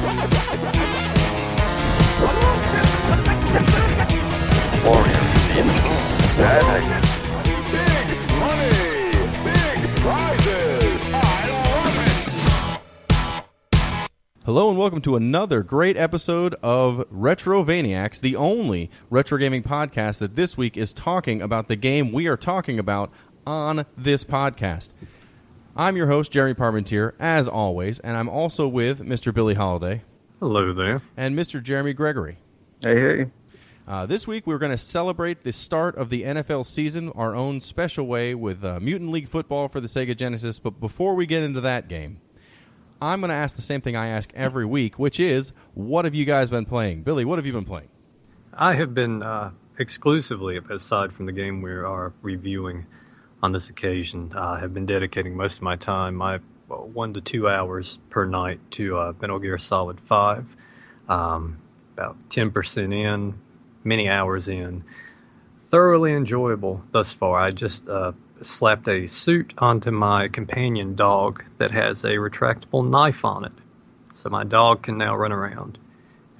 Warrior Team. Bad. Big money, big prizes. I love it. Hello and welcome to another great episode of Retrovaniacs, the only retro gaming podcast that this week is talking about the game we are talking about on this podcast. I'm your host, Jeremy Parmentier, as always, and I'm also with Mr. Billy Holiday. Hello there. And Mr. Jeremy Gregory. Hey. This week we're going to celebrate the start of the NFL season our own special way with Mutant League Football for the Sega Genesis. But before we get into that game, I'm going to ask the same thing I ask every week, which is, what have you guys been playing? Billy, what have you been playing? I have been exclusively, aside from the game we are reviewing on this occasion, have been dedicating most of my time, 1 to 2 hours per night, to Metal Gear Solid 5. About 10% in, many hours in. Thoroughly enjoyable thus far. I just slapped a suit onto my companion dog that has a retractable knife on it. So my dog can now run around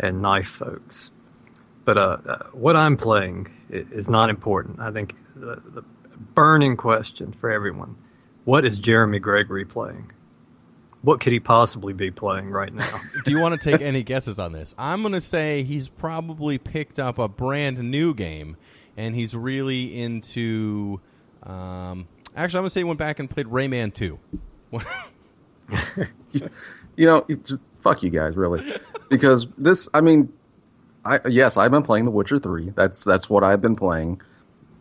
and knife folks. But what I'm playing is not important. I think the burning question for everyone, what is Jeremy Gregory playing? What could he possibly be playing right now? Do you want to take any guesses on this? I'm going to say he's probably picked up a brand new game, and he's really into... actually, I'm going to say he went back and played Rayman 2. Just fuck you guys, really. Because this, I've been playing The Witcher 3. That's what I've been playing.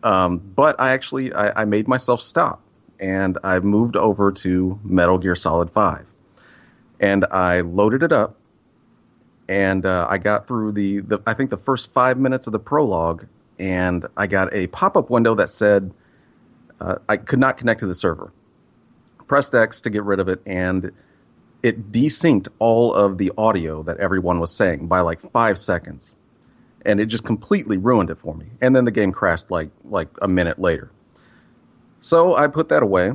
But I made myself stop, and I moved over to Metal Gear Solid 5. And I loaded it up, and I got through I think the first 5 minutes of the prologue, and I got a pop-up window that said I could not connect to the server. Pressed X to get rid of it, and it desynced all of the audio that everyone was saying by like 5 seconds. And it just completely ruined it for me. And then the game crashed like a minute later. So I put that away,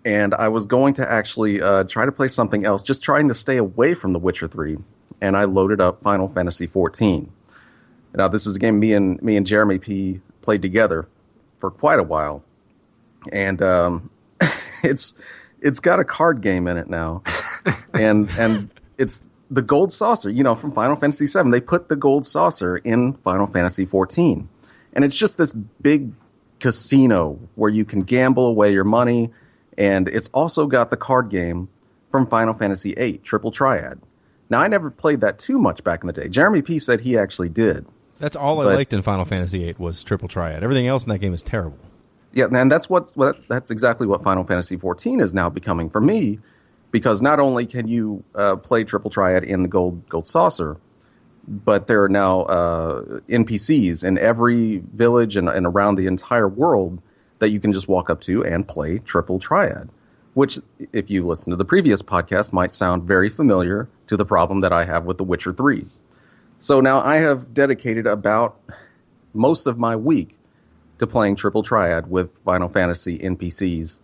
and I was going to actually try to play something else, just trying to stay away from The Witcher 3, and I loaded up Final Fantasy XIV. Now, this is a game me and Jeremy P. played together for quite a while, and it's got a card game in it now, and it's the Gold Saucer, from Final Fantasy VII. They put the Gold Saucer in Final Fantasy XIV, and it's just this big casino where you can gamble away your money, and it's also got the card game from Final Fantasy VIII, Triple Triad. Now, I never played that too much back in the day. Jeremy P. said he actually did. That's all I liked in Final Fantasy VIII was Triple Triad. Everything else in that game is terrible. Yeah, and that's exactly what Final Fantasy XIV is now becoming for me, because not only can you play Triple Triad in the Gold Saucer, but there are now NPCs in every village and around the entire world that you can just walk up to and play Triple Triad, which, if you listen to the previous podcast, might sound very familiar to the problem that I have with The Witcher 3. So now I have dedicated about most of my week to playing Triple Triad with Final Fantasy NPCs,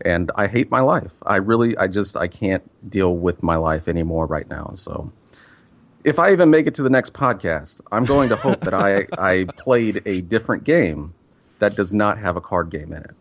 and I hate my life. I can't deal with my life anymore right now, so... If I even make it to the next podcast, I'm going to hope that I played a different game that does not have a card game in it.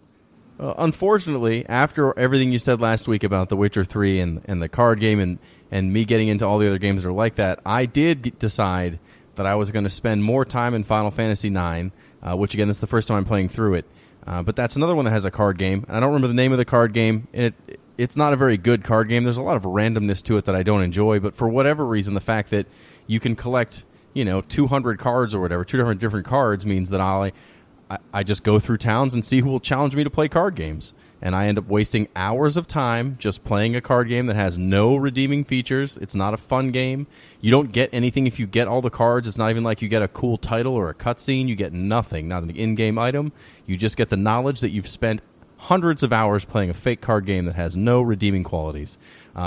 Unfortunately, after everything you said last week about The Witcher 3 and the card game and me getting into all the other games that are like that, I did decide that I was going to spend more time in Final Fantasy IX, which, again, this is the first time I'm playing through it. But that's another one that has a card game. I don't remember the name of the card game, and it's not a very good card game. There's a lot of randomness to it that I don't enjoy, but for whatever reason, the fact that you can collect, 200 cards or whatever, 200 different cards, means that I just go through towns and see who will challenge me to play card games. And I end up wasting hours of time just playing a card game that has no redeeming features. It's not a fun game. You don't get anything if you get all the cards. It's not even like you get a cool title or a cutscene. You get nothing, not an in-game item. You just get the knowledge that you've spent hundreds of hours playing a fake card game that has no redeeming qualities.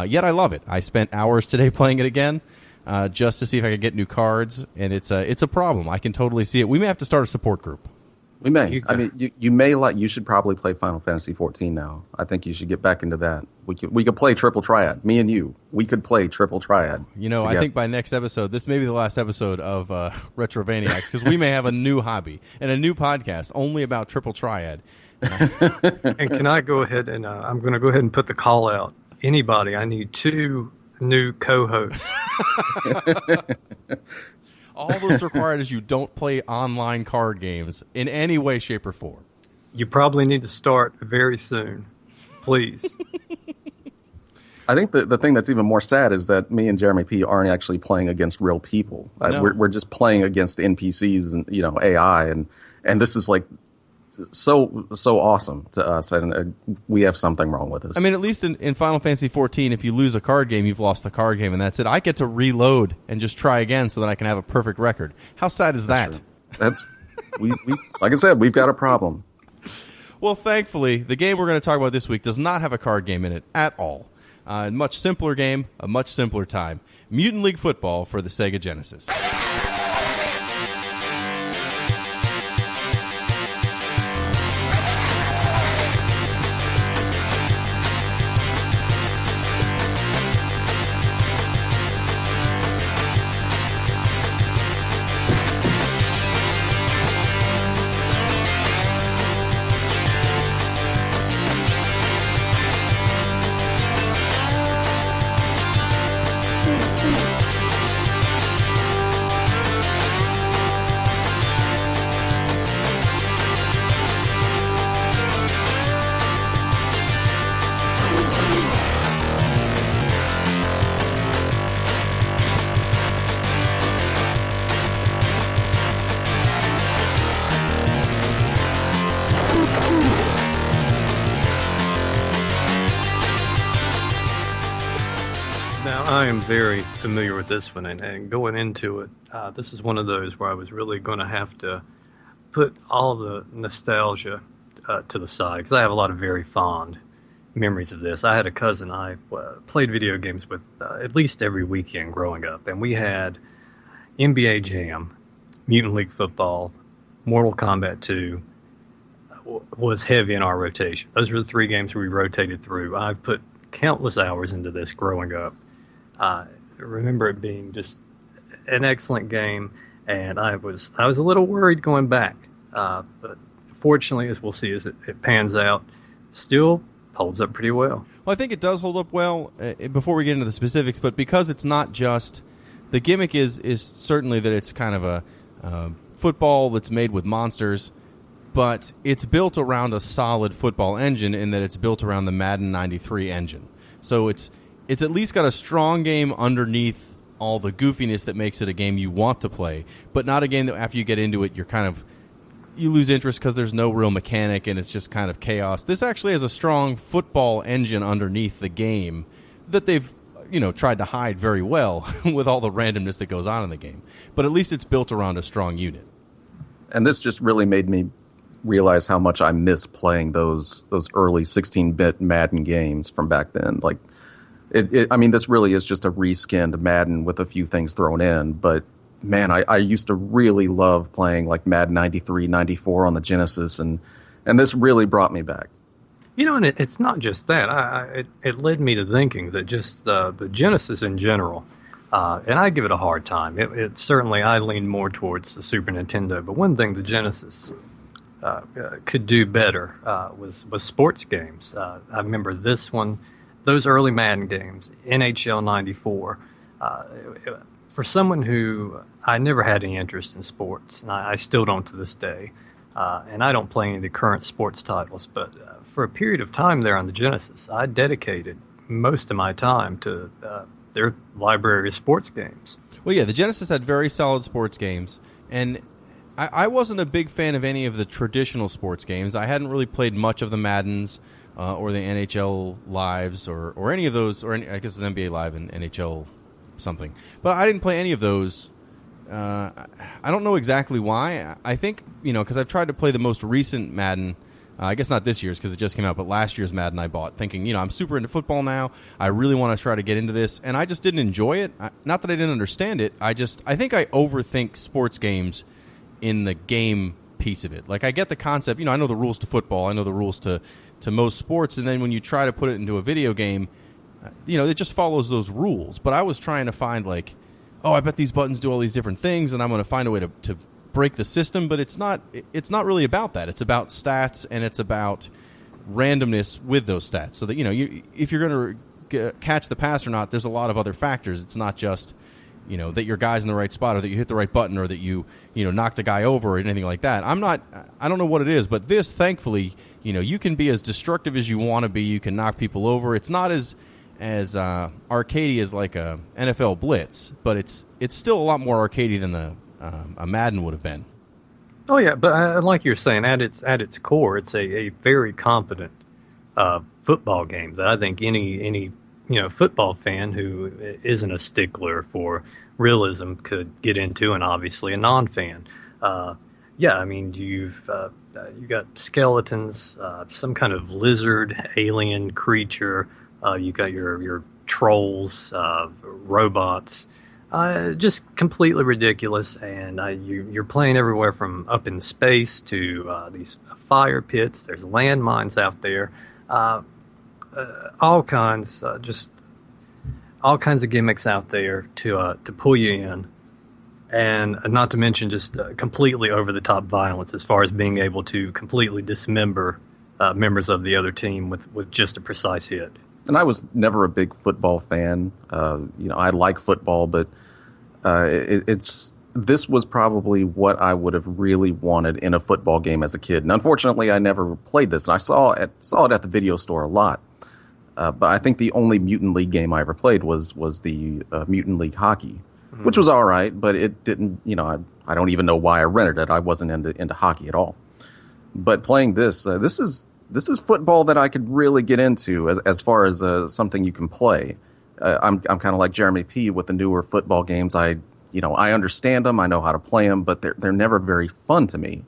Yet I love it. I spent hours today playing it again just to see if I could get new cards, and it's a problem. I can totally see it. We may have to start a support group. We may. You I mean, you may like. You should probably play Final Fantasy 14 now. I think you should get back into that. We could play Triple Triad. Me and you. We could play Triple Triad. I think by next episode, this may be the last episode of Retrovaniacs, because we may have a new hobby and a new podcast only about Triple Triad. And can I go ahead and I'm going to go ahead and put the call out. Anybody, I need 2 new co-hosts. All that's required is you don't play online card games in any way, shape, or form. You probably need to start very soon. Please. I think the thing that's even more sad is that me and Jeremy P aren't actually playing against real people. No. We're just playing against NPCs and AI, and this is like so awesome to us, and we have something wrong with us. I mean, at least in Final Fantasy 14, if you lose a card game, you've lost the card game, and that's it. I get to reload and just try again so that I can have a perfect record. How sad is that? True. That's we like I said, we've got a problem. Well, thankfully, the game we're going to talk about this week does not have a card game in it at all. A much simpler game, a much simpler time. Mutant League Football for the Sega Genesis. Now, I am very familiar with this one, and going into it, this is one of those where I was really going to have to put all the nostalgia to the side, because I have a lot of very fond memories of this. I had a cousin I played video games with at least every weekend growing up, and we had NBA Jam, Mutant League Football, Mortal Kombat 2 was heavy in our rotation. Those were the 3 games we rotated through. I've put countless hours into this growing up. I remember it being just an excellent game, and I was a little worried going back. But fortunately, as we'll see as it pans out, still holds up pretty well. Well, I think it does hold up well before we get into the specifics, but because it's not just... The gimmick is certainly that it's kind of a football that's made with monsters, but it's built around a solid football engine in that it's built around the Madden 93 engine. So it's at least got a strong game underneath all the goofiness that makes it a game you want to play, but not a game that after you get into it, you lose interest because there's no real mechanic and it's just kind of chaos. This actually has a strong football engine underneath the game that they've tried to hide very well with all the randomness that goes on in the game. But at least it's built around a strong unit. And this just really made me realize how much I miss playing those early 16-bit Madden games from back then. Like, I mean, this really is just a reskinned Madden with a few things thrown in. But man, I used to really love playing like Madden 93, 94 on the Genesis, and this really brought me back. And it's not just that. It led me to thinking that just the Genesis in general, and I give it a hard time. It certainly, I lean more towards the Super Nintendo. But one thing the Genesis could do better was sports games. I remember this one, those early Madden games, NHL 94. For someone who I never had any interest in sports, and I still don't to this day, and I don't play any of the current sports titles, but for a period of time there on the Genesis, I dedicated most of my time to their library of sports games. Well, yeah, the Genesis had very solid sports games, and I wasn't a big fan of any of the traditional sports games. I hadn't really played much of the Maddens or the NHL Lives or any of those, or I guess it was NBA Live and NHL something. But I didn't play any of those. I don't know exactly why. I think, because I've tried to play the most recent Madden. I guess not this year's because it just came out, but last year's Madden I bought thinking, I'm super into football now. I really want to try to get into this. And I just didn't enjoy it. Not that I didn't understand it. I think I overthink sports games in the game piece of it. Like, I get the concept. I know the rules to football. I know the rules to most sports. And then when you try to put it into a video game, it just follows those rules. But I was trying to find, like, oh, I bet these buttons do all these different things, and I'm going to find a way to break the system. But it's not really about that. It's about stats, and it's about randomness with those stats. So that, if you're going to catch the pass or not, there's a lot of other factors. It's not just that your guy's in the right spot, or that you hit the right button, or that you knocked a guy over, or anything like that. I don't know what it is, but this, thankfully, you can be as destructive as you want to be. You can knock people over. It's not as arcadey as like a NFL Blitz, but it's still a lot more arcadey than a Madden would have been. Oh yeah, but like you're saying, at its core, it's a very competent football game that I think any football fan who isn't a stickler for realism could get into, and obviously a non-fan. Yeah, I mean, you got skeletons, some kind of lizard, alien creature. You got your trolls, robots. Just completely ridiculous, and you're playing everywhere from up in space to these fire pits. There's landmines out there. All kinds of gimmicks out there to pull you in, and not to mention just completely over the top violence as far as being able to completely dismember members of the other team with just a precise hit. And I was never a big football fan. I like football, but this was probably what I would have really wanted in a football game as a kid. And unfortunately, I never played this, and I saw it at the video store a lot. But I think the only Mutant League game I ever played was the Mutant League Hockey, which was all right, but it didn't. I don't even know why I rented it. I wasn't into hockey at all. But playing this is football that I could really get into as far as something you can play. I'm kind of like Jeremy P. with the newer football games. I understand them, I know how to play them, but they're never very fun to me.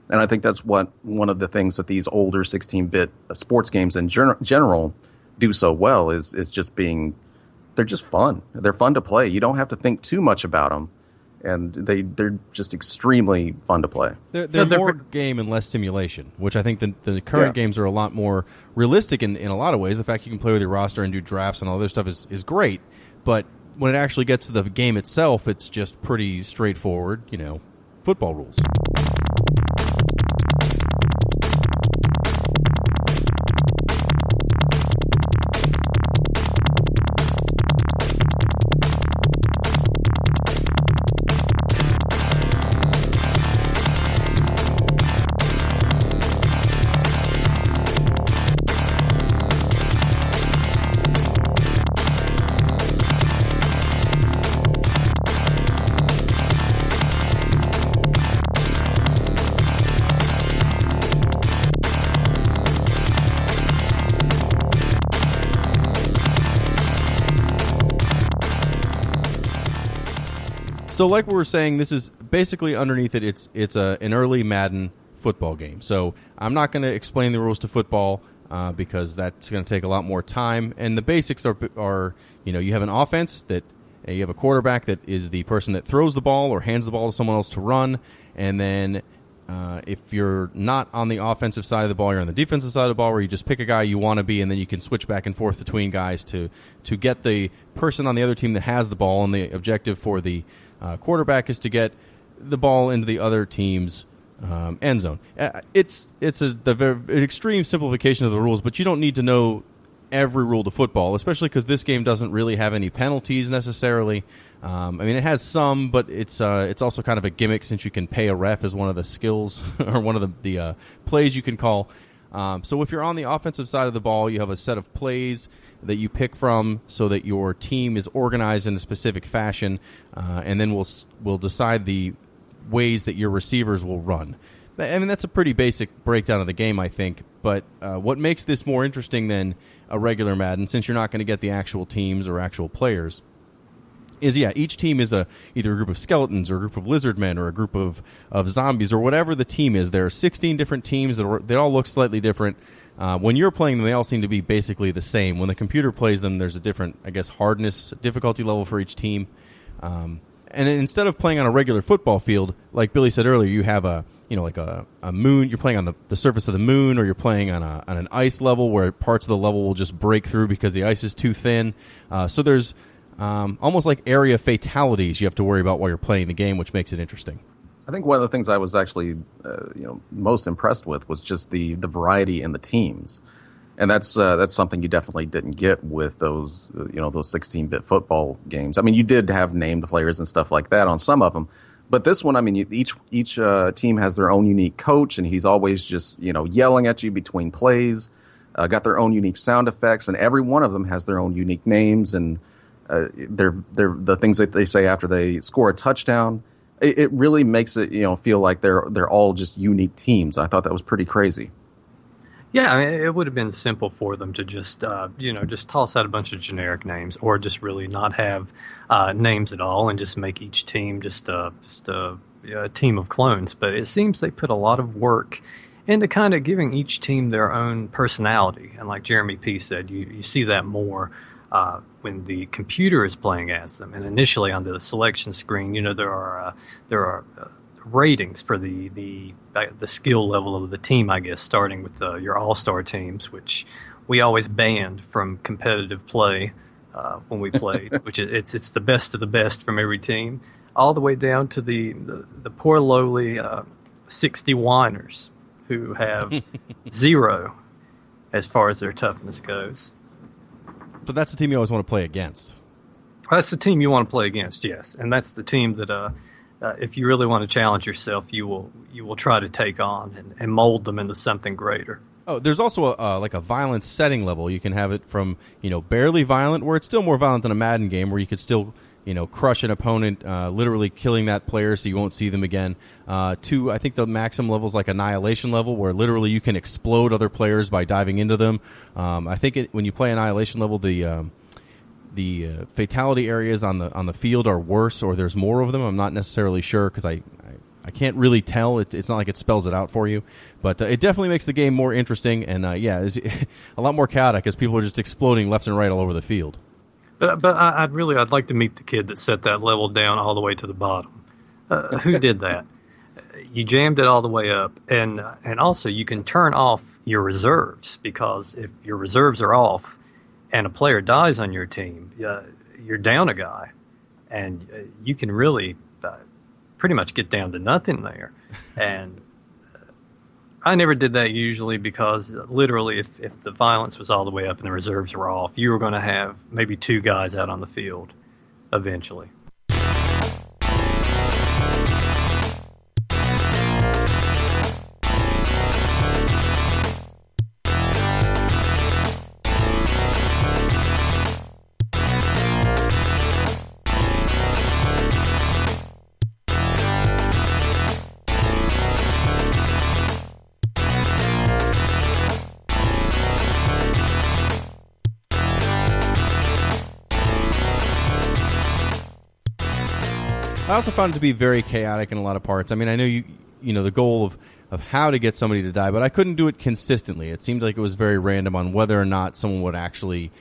And I think that's one of the things that these older 16-bit sports games in general do so well is just they're just fun. They're fun to play. You don't have to think too much about them, and they're just extremely fun to play. They're more game and less simulation, which I think the current games are a lot more realistic in a lot of ways. The fact you can play with your roster and do drafts and all this stuff is great, but when it actually gets to the game itself, it's just pretty straightforward, football rules. So like we were saying, this is basically underneath it, it's an early Madden football game. So I'm not going to explain the rules to football because that's going to take a lot more time. And the basics are you have an offense that you have a quarterback that is the person that throws the ball or hands the ball to someone else to run. And then if you're not on the offensive side of the ball, you're on the defensive side of the ball, where you just pick a guy you want to be, and then you can switch back and forth between guys to get the person on the other team that has the ball. And the objective for the quarterback is to get the ball into the other team's end zone. It's an extreme simplification of the rules, but you don't need to know every rule to football, especially because this game doesn't really have any penalties necessarily. I mean, it has some, but it's also kind of a gimmick since you can pay a ref as one of the skills or one of the plays you can call. So if you're on the offensive side of the ball, you have a set of plays that you pick from so that your team is organized in a specific fashion, and then we'll decide the ways that your receivers will run. I mean, that's a pretty basic breakdown of the game, I think, but what makes this more interesting than a regular Madden, since you're not going to get the actual teams or actual players, is, each team is either a group of skeletons or a group of lizard men or a group of zombies or whatever the team is. There are 16 different teams that all look slightly different. When you're playing them, they all seem to be basically the same. When the computer plays them, there's a different, hardness, difficulty level for each team. And instead of playing on a regular football field, like Billy said earlier, you have a like a moon. You're playing on the surface of the moon, or you're playing on an ice level where parts of the level will just break through because the ice is too thin. So there's almost like area fatalities you have to worry about while you're playing the game, which makes it interesting. I think one of the things I was actually, most impressed with was just the variety in the teams, and that's something you definitely didn't get with those 16-bit football games. I mean, you did have named players and stuff like that on some of them, but this one, I mean, each team has their own unique coach, and he's always just yelling at you between plays. Got their own unique sound effects, and every one of them has their own unique names and they're the things that they say after they score a touchdown. It really makes it feel like they're all just unique teams. I thought that was pretty crazy. Yeah, I mean, it would have been simple for them to just just toss out a bunch of generic names, or just really not have names at all, and just make each team just a team of clones. But it seems they put a lot of work into kind of giving each team their own personality. And like Jeremy P. said, you see that more when the computer is playing as them. And initially on the selection screen, there are ratings for the skill level of the team, I guess, starting with your all-star teams, which we always banned from competitive play when we played, which it's the best of the best from every team, all the way down to the poor lowly 60 whiners who have 0 as far as their toughness goes. But that's the team you always want to play against. That's the team you want to play against, yes, and that's the team that if you really want to challenge yourself, you will try to take on and mold them into something greater. Oh, there's also a violence setting level. You can have it from barely violent, where it's still more violent than a Madden game, where you could still crush an opponent, literally killing that player so you won't see them again. To I think the maximum level is like Annihilation level, where literally you can explode other players by diving into them. I think when you play Annihilation level, the fatality areas on the field are worse, or there's more of them. I'm not necessarily sure because I can't really tell. It's not like it spells it out for you, but it definitely makes the game more interesting and it's a lot more chaotic as people are just exploding left and right all over the field. But I'd like to meet the kid that set that level down all the way to the bottom. Who did that? You jammed it all the way up, and also you can turn off your reserves, because if your reserves are off and a player dies on your team, you're down a guy, and you can really pretty much get down to nothing there. And I never did that usually, because literally if the violence was all the way up and the reserves were off, you were going to have maybe 2 guys out on the field eventually. I also found it to be very chaotic in a lot of parts. I mean, I know you the goal of how to get somebody to die, but I couldn't do it consistently. It seemed like it was very random on whether or not someone would actually,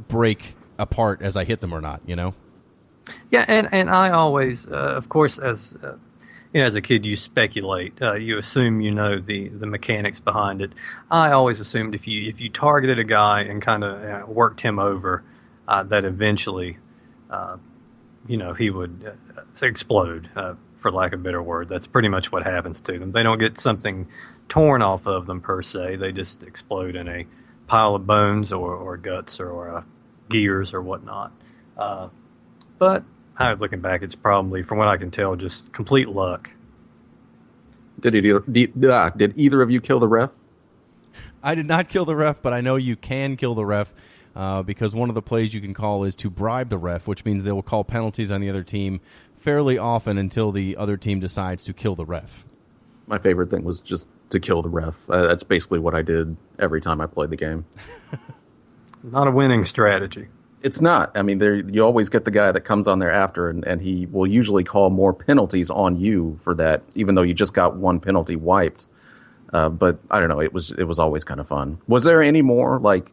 break apart as I hit them or not, Yeah, and I always, of course, as as a kid, you speculate. You assume the mechanics behind it. I always assumed if you targeted a guy and kind of worked him over, that eventually he would explode, for lack of a better word. That's pretty much what happens to them. They don't get something torn off of them, per se. They just explode in a pile of bones or guts or gears or whatnot. But looking back, it's probably, from what I can tell, just complete luck. Did either of you kill the ref? I did not kill the ref, but I know you can kill the ref. Because one of the plays you can call is to bribe the ref, which means they will call penalties on the other team fairly often until the other team decides to kill the ref. My favorite thing was just to kill the ref. That's basically what I did every time I played the game. Not a winning strategy. It's not. I mean, you always get the guy that comes on there after, and he will usually call more penalties on you for that, even though you just got one penalty wiped. But I don't know. It was always kind of fun. Was there any more like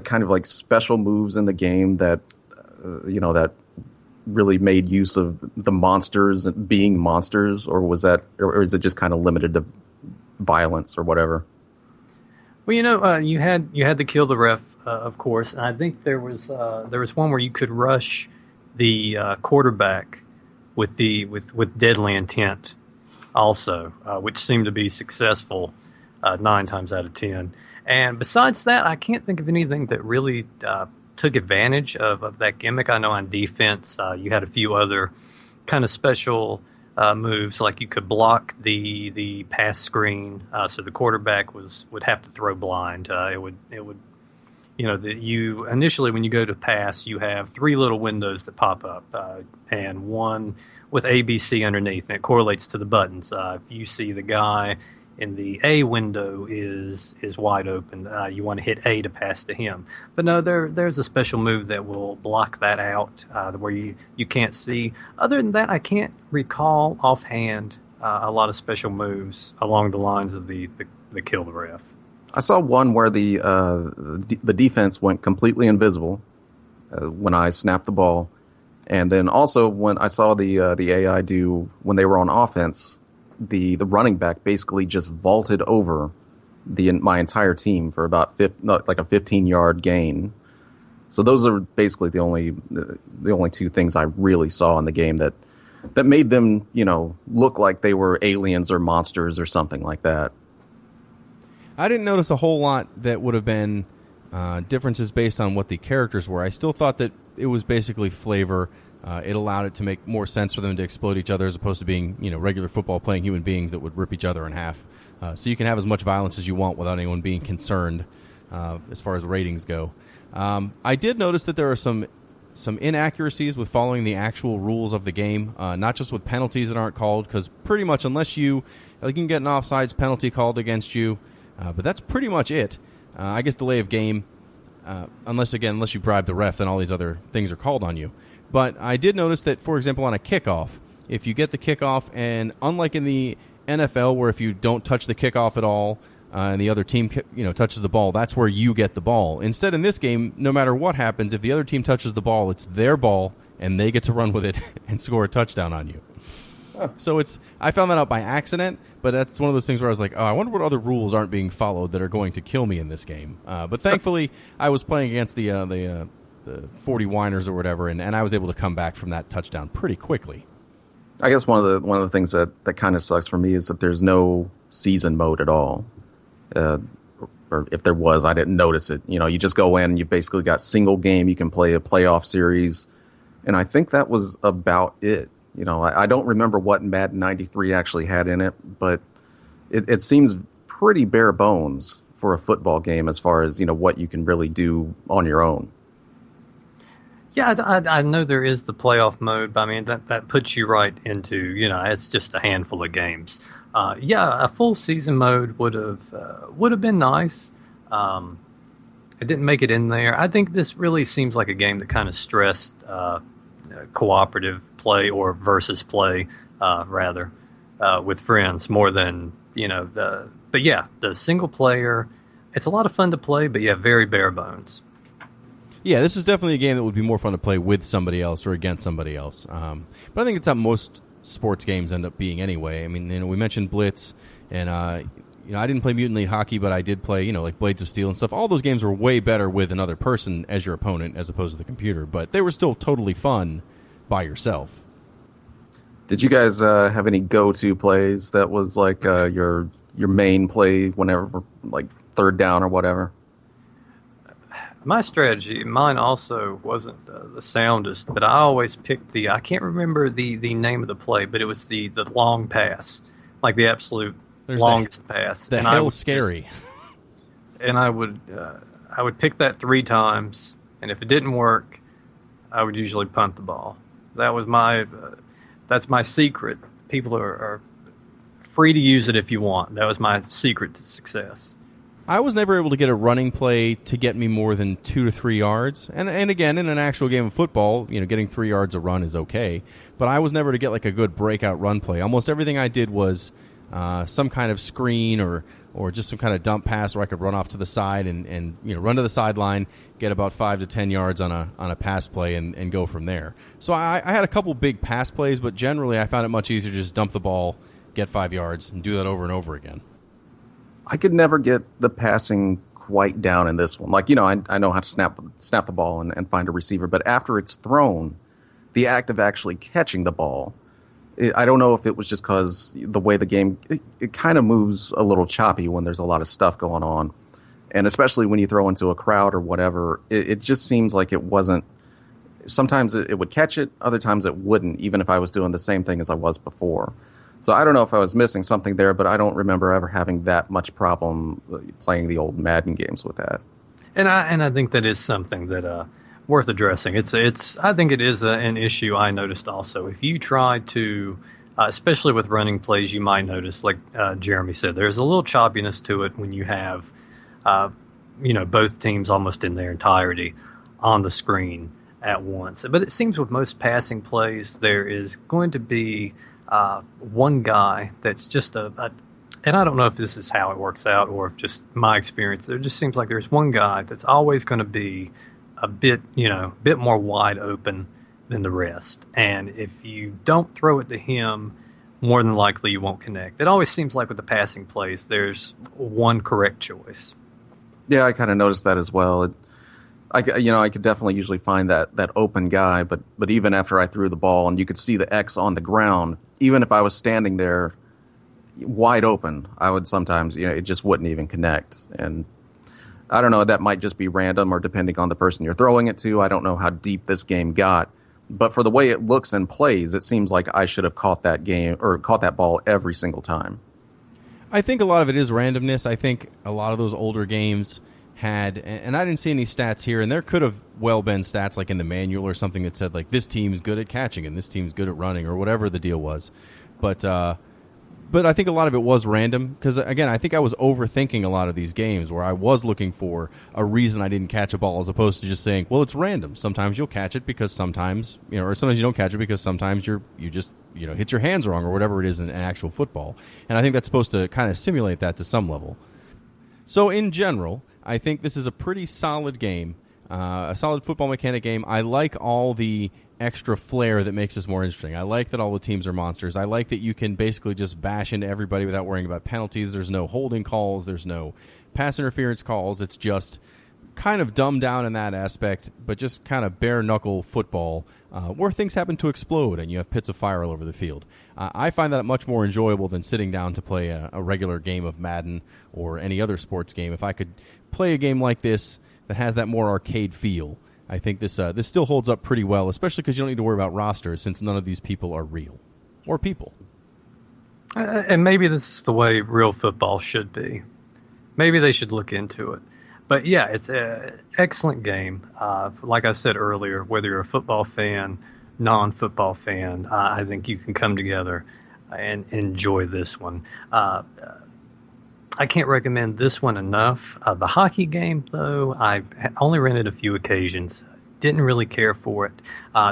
kind of like special moves in the game that that really made use of the monsters being monsters, or or is it just kind of limited to violence or whatever? Well, you had the kill the ref, of course, and I think there was one where you could rush the quarterback with deadly intent, also, which seemed to be successful 9 times out of 10. And besides that, I can't think of anything that really took advantage of that gimmick. I know on defense, you had a few other kind of special moves, like you could block the pass screen, so the quarterback would have to throw blind. It would you initially, when you go to pass, you have 3 little windows that pop up, and one with ABC underneath, and it correlates to the buttons. If you see the guy in the A window is wide open, you want to hit A to pass to him. But no, there's a special move that will block that out, where you can't see. Other than that, I can't recall offhand a lot of special moves along the lines of the kill the ref. I saw one where the defense went completely invisible when I snapped the ball, and then also when I saw the AI do when they were on offense, the running back basically just vaulted over my entire team for about like a 15-yard gain. So those are basically the only 2 things I really saw in the game that made them look like they were aliens or monsters or something like that. I didn't notice a whole lot that would have been differences based on what the characters were. I still thought that it was basically flavor. It allowed it to make more sense for them to explode each other as opposed to being, regular football playing human beings that would rip each other in half. So you can have as much violence as you want without anyone being concerned as far as ratings go. I did notice that there are some inaccuracies with following the actual rules of the game, not just with penalties that aren't called, because pretty much unless you can get an offsides penalty called against you, but that's pretty much it. I guess delay of game, unless you bribe the ref, then all these other things are called on you. But I did notice that, for example, on a kickoff, if you get the kickoff, and unlike in the NFL where if you don't touch the kickoff at all and the other team touches the ball, that's where you get the ball. Instead, in this game, no matter what happens, if the other team touches the ball, it's their ball, and they get to run with it and score a touchdown on you. So I found that out by accident, but that's one of those things where I was like, I wonder what other rules aren't being followed that are going to kill me in this game. But thankfully, I was playing against the 40 whiners or whatever, and I was able to come back from that touchdown pretty quickly. I guess one of the things that kind of sucks for me is that there's no season mode at all. Or if there was, I didn't notice it. You just go in and you basically got single game. You can play a playoff series, and I think that was about it. I don't remember what Madden 93 actually had in it, but it seems pretty bare bones for a football game as far as, what you can really do on your own. Yeah, I know there is the playoff mode, but I mean, that puts you right into, it's just a handful of games. A full season mode would have been nice. It didn't make it in there. I think this really seems like a game that kind of stressed cooperative play or versus play, rather, with friends more than, the single player, it's a lot of fun to play, but very bare bones. Yeah, this is definitely a game that would be more fun to play with somebody else or against somebody else. But I think it's how most sports games end up being anyway. I mean, we mentioned Blitz, and I didn't play Mutant League Hockey, but I did play, like Blades of Steel and stuff. All those games were way better with another person as your opponent as opposed to the computer, but they were still totally fun by yourself. Did you guys have any go-to plays that was like your main play whenever, like third down or whatever? My strategy, mine also wasn't the soundest, but I always picked I can't remember the name of the play, but it was the long pass, like the absolute longest pass. The hell scary. And I would pick that 3 times, and if it didn't work, I would usually punt the ball. That was that's my secret. People are free to use it if you want. That was my secret to success. I was never able to get a running play to get me more than 2 to 3 yards. And again, in an actual game of football, getting 3 yards a run is okay. But I was never to get like a good breakout run play. Almost everything I did was some kind of screen or or just some kind of dump pass where I could run off to the side and run to the sideline, get about 5 to 10 yards on a pass play and go from there. So I had a couple big pass plays, but generally I found it much easier to just dump the ball, get 5 yards, and do that over and over again. I could never get the passing quite down in this one. Like, I know how to snap the ball and find a receiver, but after it's thrown, the act of actually catching the ball, I don't know if it was just because the way the game, it kind of moves a little choppy when there's a lot of stuff going on. And especially when you throw into a crowd or whatever, it just seems like it wasn't, sometimes it would catch it, other times it wouldn't, even if I was doing the same thing as I was before. So I don't know if I was missing something there, but I don't remember ever having that much problem playing the old Madden games with that. And I think that is something that worth addressing. I think it is an issue I noticed also. If you try to, especially with running plays, you might notice, like Jeremy said, there's a little choppiness to it when you have, both teams almost in their entirety on the screen at once. But it seems with most passing plays, there is going to be one guy that's just and I don't know if this is how it works out or if just my experience, there just seems like there's one guy that's always going to be a bit more wide open than the rest. And if you don't throw it to him, more than likely you won't connect. It always seems like with the passing plays, there's one correct choice. Yeah, I kind of noticed that as well. I could definitely usually find that open guy, but even after I threw the ball and you could see the X on the ground, even if I was standing there wide open, I would sometimes, it just wouldn't even connect. And I don't know, that might just be random or depending on the person you're throwing it to. I don't know how deep this game got, but for the way it looks and plays, it seems like I should have caught that ball every single time. I think a lot of it is randomness. I think a lot of those older games had, and I didn't see any stats here, and there could have well been stats like in the manual or something that said like this team's good at catching and this team's good at running or whatever the deal was. But I think a lot of it was random because, again, I think I was overthinking a lot of these games where I was looking for a reason I didn't catch a ball as opposed to just saying, well, it's random. Sometimes you'll catch it because sometimes, or sometimes you don't catch it because sometimes you just hit your hands wrong or whatever it is in actual football. And I think that's supposed to kind of simulate that to some level. So in general, I think this is a pretty solid game, a solid football mechanic game. I like all the extra flair that makes this more interesting. I like that all the teams are monsters. I like that you can basically just bash into everybody without worrying about penalties. There's no holding calls. There's no pass interference calls. It's just kind of dumbed down in that aspect, but just kind of bare-knuckle football where things happen to explode and you have pits of fire all over the field. I find that much more enjoyable than sitting down to play a regular game of Madden or any other sports game. If I could play a game like this that has that more arcade feel, I think this still holds up pretty well, especially because you don't need to worry about rosters since none of these people are real or people. And maybe this is the way real football should be. Maybe they should look into it. But yeah, it's an excellent game. Like I said earlier, whether you're a football fan, non-football fan, I think you can come together and enjoy this one. I can't recommend this one enough. The hockey game, though, I only rented a few occasions. Didn't really care for it.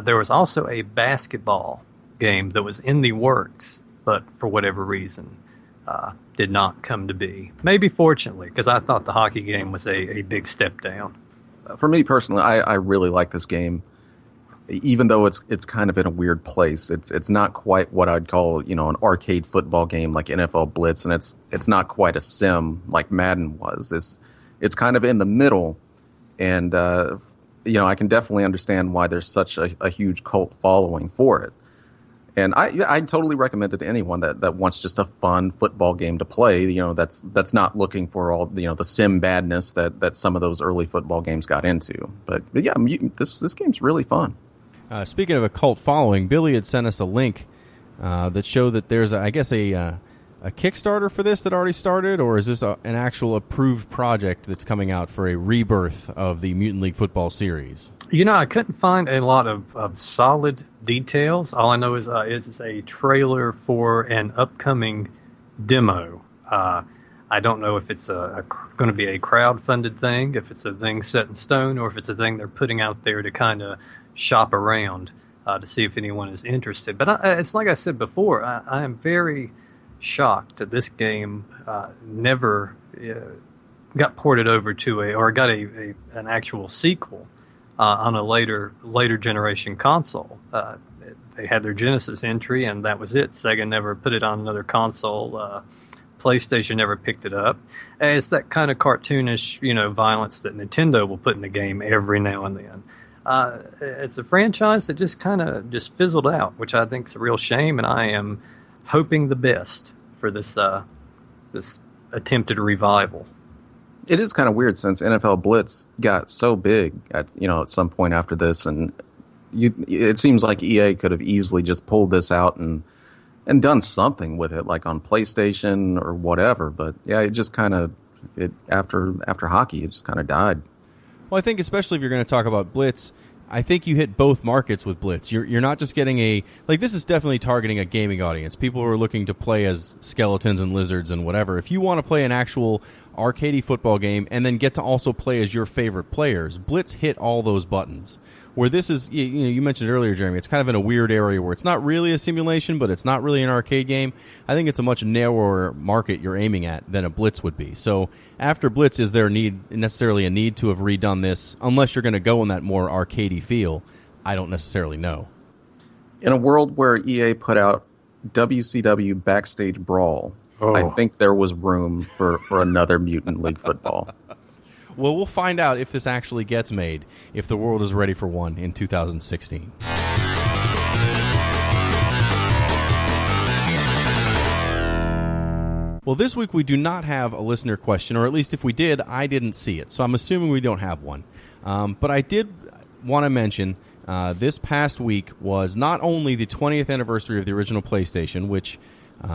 There was also a basketball game that was in the works, but for whatever reason, did not come to be. Maybe fortunately, because I thought the hockey game was a big step down. For me personally, I really like this game. Even though it's kind of in a weird place, it's not quite what I'd call an arcade football game like NFL Blitz, and it's not quite a sim like Madden was. It's kind of in the middle, and I can definitely understand why there's such a huge cult following for it. And I totally recommend it to anyone that wants just a fun football game to play. That's not looking for all the sim badness that some of those early football games got into. But yeah, this game's really fun. Speaking of a cult following, Billy had sent us a link that showed that there's, a Kickstarter for this that already started, or is this an actual approved project that's coming out for a rebirth of the Mutant League Football series? I couldn't find a lot of solid details. All I know is it's a trailer for an upcoming demo. I don't know if it's going to be a crowd-funded thing, if it's a thing set in stone, or if it's a thing they're putting out there to kind of shop around to see if anyone is interested. But it's like I said before, I am very shocked that this game never got ported over to or got an actual sequel on a later generation console. They had their Genesis entry, and that was it. Sega never put it on another console. PlayStation never picked it up. It's that kind of cartoonish, violence that Nintendo will put in the game every now and then. It's a franchise that just kind of fizzled out, which I think is a real shame, and I am hoping the best for this attempted revival. It is kind of weird since NFL Blitz got so big at some point after this, and it seems like EA could have easily just pulled this out and done something with it, like on PlayStation or whatever. But yeah, it just kind of after hockey, it just kind of died. Well, I think especially if you're going to talk about Blitz, I think you hit both markets with Blitz. You're not just getting this is definitely targeting a gaming audience. People who are looking to play as skeletons and lizards and whatever. If you want to play an actual arcadey football game and then get to also play as your favorite players, Blitz hit all those buttons. Where this is, you mentioned earlier, Jeremy, it's kind of in a weird area where it's not really a simulation, but it's not really an arcade game. I think it's a much narrower market you're aiming at than a Blitz would be. So after Blitz, is there necessarily a need to have redone this? Unless you're going to go in that more arcadey feel, I don't necessarily know. In a world where EA put out WCW Backstage Brawl, I think there was room for another Mutant League Football. Well, we'll find out if this actually gets made, if the world is ready for one in 2016. Well, this week we do not have a listener question, or at least if we did, I didn't see it. So I'm assuming we don't have one. But I did want to mention this past week was not only the 20th anniversary of the original PlayStation, which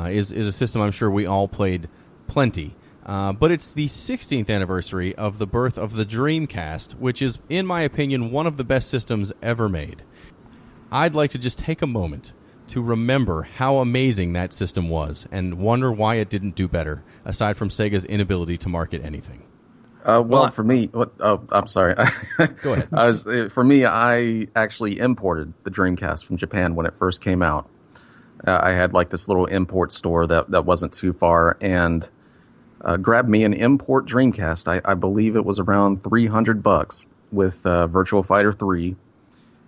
is a system I'm sure we all played plenty, but it's the 16th anniversary of the birth of the Dreamcast, which is, in my opinion, one of the best systems ever made. I'd like to just take a moment to remember how amazing that system was and wonder why it didn't do better, aside from Sega's inability to market anything. For me, I'm sorry. Go ahead. For me, I actually imported the Dreamcast from Japan when it first came out. I had like this little import store that wasn't too far, and grabbed me an import Dreamcast. I believe it was around $300 with Virtua Fighter 3,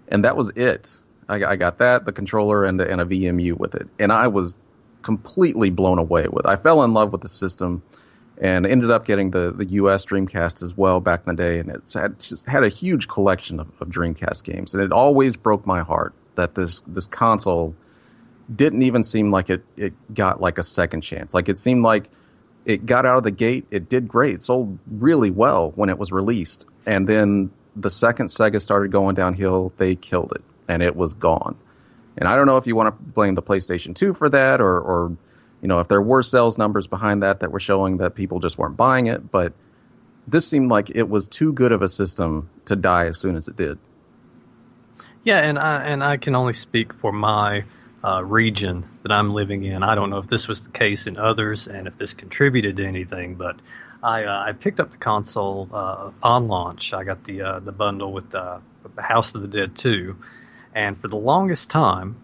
and that was it. I got that, the controller, and a VMU with it, and I was completely blown away with it. I fell in love with the system, and ended up getting the US Dreamcast as well back in the day, and it's had a huge collection of Dreamcast games, and it always broke my heart that this console didn't even seem like it got like a second chance. Like, it seemed like it got out of the gate, it did great. It sold really well when it was released. And then the second Sega started going downhill, they killed it, and it was gone. And I don't know if you want to blame the PlayStation 2 for that, or if there were sales numbers behind that were showing that people just weren't buying it, but this seemed like it was too good of a system to die as soon as it did. Yeah, and I can only speak for my region that I'm living in. I don't know if this was the case in others and if this contributed to anything, but I picked up the console on launch. I got the bundle with the House of the Dead 2, and for the longest time,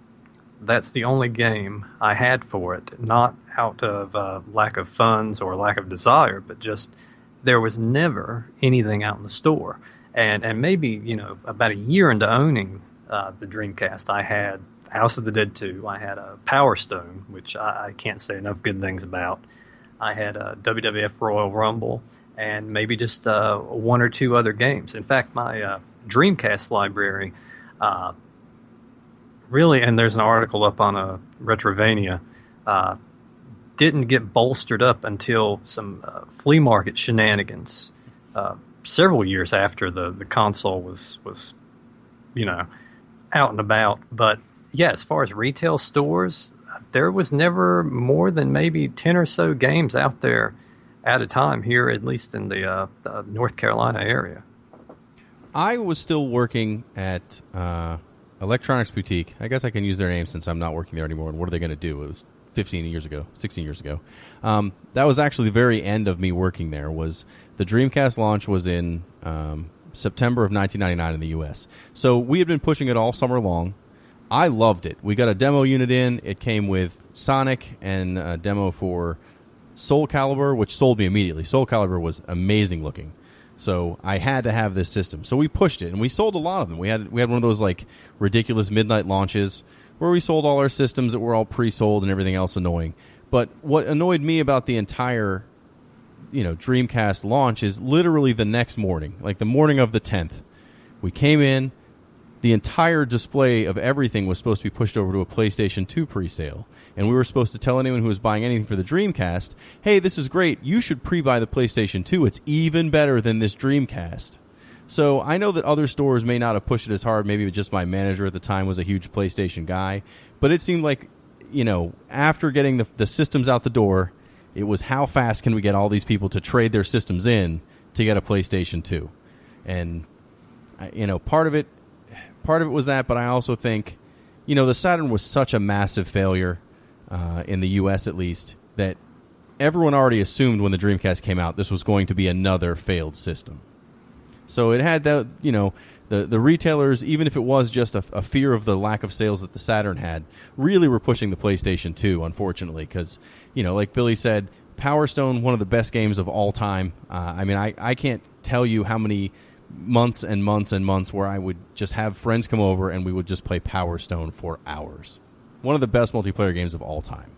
that's the only game I had for it, not out of lack of funds or lack of desire, but just there was never anything out in the store. And maybe, about a year into owning the Dreamcast, I had House of the Dead 2, I had a Power Stone, which I can't say enough good things about. I had a WWF Royal Rumble, and maybe just one or two other games. In fact, my Dreamcast library really, and there's an article up on Retrovania, didn't get bolstered up until some flea market shenanigans several years after the console was out and about. But yeah, as far as retail stores, there was never more than maybe 10 or so games out there at a time here, at least in the North Carolina area. I was still working at Electronics Boutique. I guess I can use their name since I'm not working there anymore. And what are they going to do? It was 16 years ago. That was actually the very end of me working there. Was the Dreamcast launch was in September of 1999 in the U.S. So we had been pushing it all summer long. I loved it. We got a demo unit in. It came with Sonic and a demo for Soul Calibur, which sold me immediately. Soul Calibur was amazing looking. So I had to have this system. So we pushed it, and we sold a lot of them. We had one of those like ridiculous midnight launches where we sold all our systems that were all pre-sold and everything else annoying. But what annoyed me about the entire, Dreamcast launch is literally the next morning, like the morning of the 10th. We came in, the entire display of everything was supposed to be pushed over to a PlayStation 2 pre-sale. And we were supposed to tell anyone who was buying anything for the Dreamcast, hey, this is great. You should pre-buy the PlayStation 2. It's even better than this Dreamcast. So I know that other stores may not have pushed it as hard. Maybe just my manager at the time was a huge PlayStation guy. But it seemed like, after getting the systems out the door, it was how fast can we get all these people to trade their systems in to get a PlayStation 2. And, part of it was that, but I also think, the Saturn was such a massive failure. In the U.S. at least, that everyone already assumed when the Dreamcast came out this was going to be another failed system. So it had the retailers, even if it was just a fear of the lack of sales that the Saturn had, really were pushing the PlayStation 2, unfortunately, because, like Billy said, Power Stone, one of the best games of all time. I can't tell you how many months and months and months where I would just have friends come over and we would just play Power Stone for hours. One of the best multiplayer games of all time.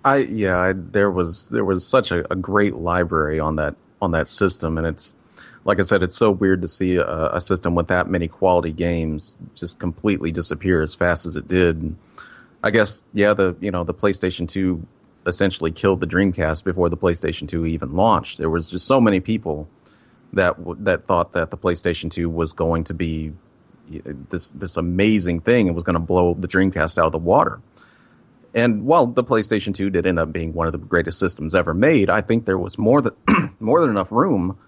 There was such a great library on that system, and it's like I said, it's so weird to see a system with that many quality games just completely disappear as fast as it did. I guess the PlayStation 2 essentially killed the Dreamcast before the PlayStation 2 even launched. There was just so many people that thought that the PlayStation 2 was going to be this amazing thing and was going to blow the Dreamcast out of the water. And while the PlayStation 2 did end up being one of the greatest systems ever made, I think there was more than enough room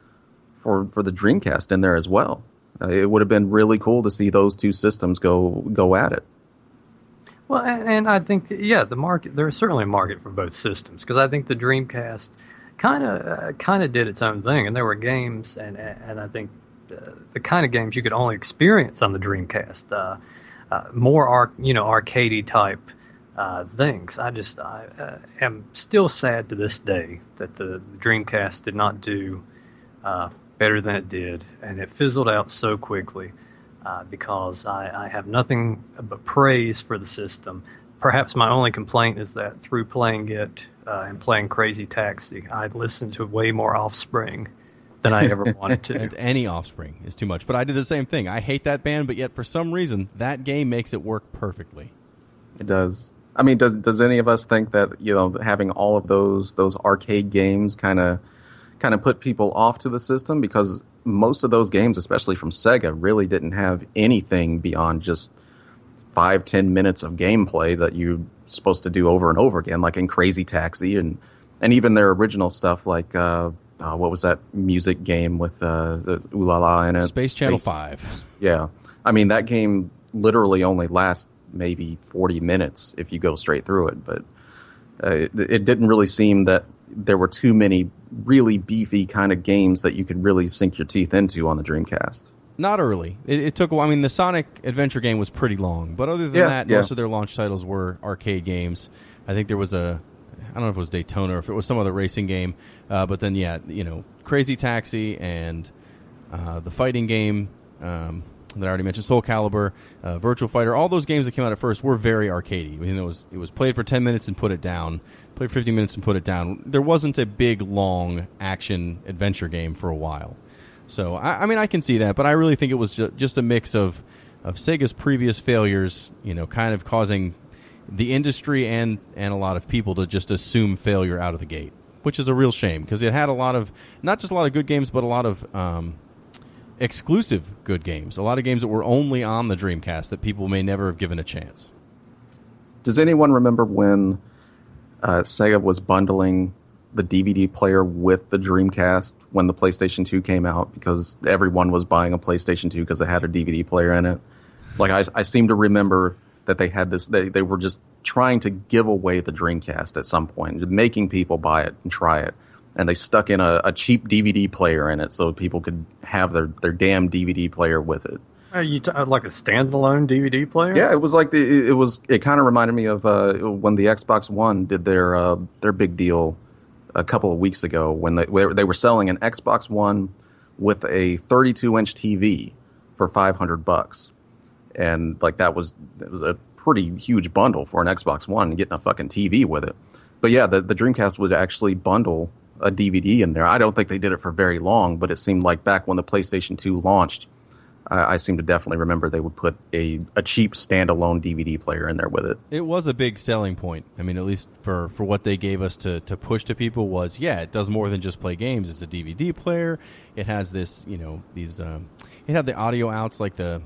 for the Dreamcast in there as well. It would have been really cool to see those two systems go at it. Well, and I think the market, there's certainly a market for both systems, because I think the Dreamcast kind of did its own thing, and there were games, and I think the kind of games you could only experience on the Dreamcast, more arcadey type things. I am still sad to this day that the Dreamcast did not do better than it did, and it fizzled out so quickly, because I have nothing but praise for the system. Perhaps my only complaint is that through playing it and playing Crazy Taxi, I listened to way more Offspring than I ever wanted to. And any Offspring is too much. But I did the same thing. I hate that band, but yet for some reason, that game makes it work perfectly. It does. I mean, does any of us think that having all of those arcade games kind of put people off to the system? Because most of those games, especially from Sega, really didn't have anything beyond just 5-10 minutes of gameplay that you're supposed to do over and over again, like in Crazy Taxi, and even their original stuff like what was that music game with the Ooh La La in it? Space Channel 5. Yeah. I mean, that game literally only lasts maybe 40 minutes if you go straight through it, but it didn't really seem that there were too many really beefy kind of games that you could really sink your teeth into on the Dreamcast. Not early. It took a while. I mean, the Sonic Adventure game was pretty long, but other than that, most of their launch titles were arcade games. I think there was I don't know if it was Daytona or if it was some other racing game, but then, Crazy Taxi and the fighting game that I already mentioned, Soul Calibur, Virtual Fighter, all those games that came out at first were very arcadey. It was played for 10 minutes and put it down, played for 50 minutes and put it down. There wasn't a big, long action adventure game for a while. So, I can see that, but I really think it was just a mix of Sega's previous failures, kind of causing the industry and a lot of people to just assume failure out of the gate, which is a real shame, because it had not just a lot of good games, but a lot of exclusive good games, a lot of games that were only on the Dreamcast that people may never have given a chance. Does anyone remember when Sega was bundling the DVD player with the Dreamcast when the PlayStation 2 came out, because everyone was buying a PlayStation 2 because it had a DVD player in it? Like, I seem to remember that they had this, they were just trying to give away the Dreamcast at some point, making people buy it and try it. And they stuck in a cheap DVD player in it so people could have their damn DVD player with it. Like a standalone DVD player? Yeah, it was like it kind of reminded me of when the Xbox One did their big deal a couple of weeks ago when they were selling an Xbox One with a 32-inch TV for $500, and like it was a pretty huge bundle for an Xbox One, getting a fucking TV with it. But yeah, the Dreamcast would actually bundle a DVD in there. I don't think they did it for very long, but it seemed like back when the PlayStation 2 launched, I seem to definitely remember they would put a cheap standalone DVD player in there with it. It was a big selling point. I mean, at least for what they gave us to push to people was, yeah, it does more than just play games. It's a DVD player. It has this, these, it had the audio outs, like the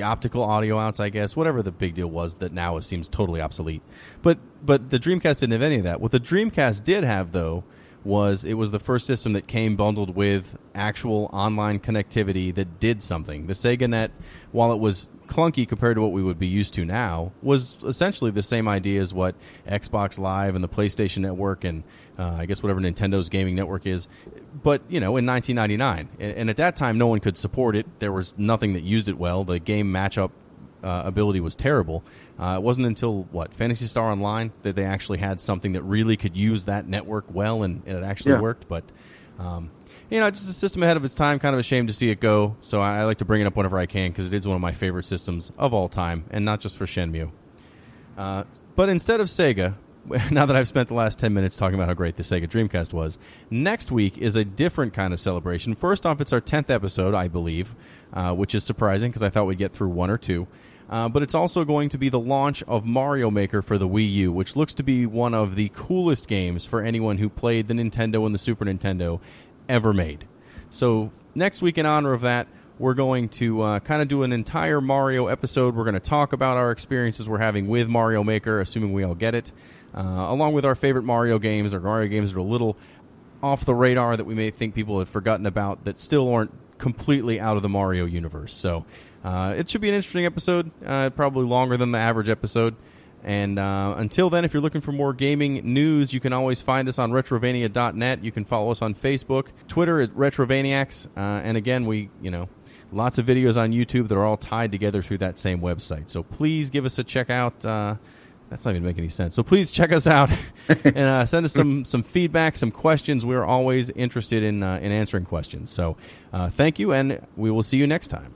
optical audio outs, I guess, whatever the big deal was that now it seems totally obsolete. But the Dreamcast didn't have any of that. What the Dreamcast did have, though, was the first system that came bundled with actual online connectivity that did something. The Sega Net, while it was clunky compared to what we would be used to now, was essentially the same idea as what Xbox Live and the PlayStation Network and I guess whatever Nintendo's gaming network is. But, in 1999. And at that time, no one could support it. There was nothing that used it well. The game matchup ability was terrible. It wasn't until, Phantasy Star Online that they actually had something that really could use that network well, and it actually worked. But, just a system ahead of its time, kind of ashamed to see it go. So I like to bring it up whenever I can because it is one of my favorite systems of all time, and not just for Shenmue. But instead of Sega, now that I've spent the last 10 minutes talking about how great the Sega Dreamcast was, next week is a different kind of celebration. First off, it's our 10th episode, I believe, which is surprising because I thought we'd get through one or two. But it's also going to be the launch of Mario Maker for the Wii U, which looks to be one of the coolest games for anyone who played the Nintendo and the Super Nintendo ever made. So next week, in honor of that, we're going to kind of do an entire Mario episode. We're going to talk about our experiences we're having with Mario Maker, assuming we all get it, along with our favorite Mario games, or Mario games that are a little off the radar that we may think people have forgotten about that still aren't completely out of the Mario universe. So it should be an interesting episode, probably longer than the average episode. And until then, if you're looking for more gaming news, you can always find us on Retrovania.net. You can follow us on Facebook, Twitter at Retrovaniacs. And again, we, lots of videos on YouTube that are all tied together through that same website. So please give us a check out. That's not even making any sense. So please check us out and send us some feedback, some questions. We're always interested in answering questions. So thank you, and we will see you next time.